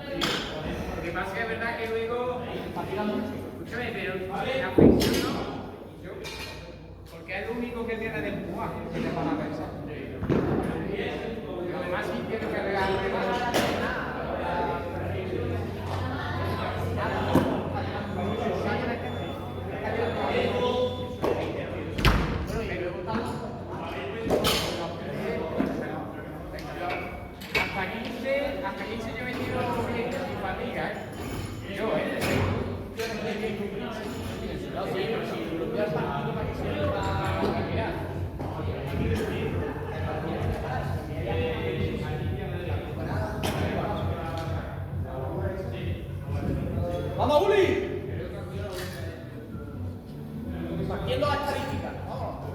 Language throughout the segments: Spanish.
Lo que pasa es que es verdad que luego. Escúchame, pero la flexión no. Yo, porque es lo único que tiene de empujar, que te van a pensar. Lo demás sí tiene que regalarle más. Hasta 15 yo me tiro bien sin fatiga, ¿eh? Yo, ¿eh? No, sí, pero si lo voy a partido para que se pueda mirar. ¡Vamos, Uli! Partiendo la estadística. Vamos.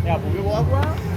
Ya, pues, ¿qué puedo jugar?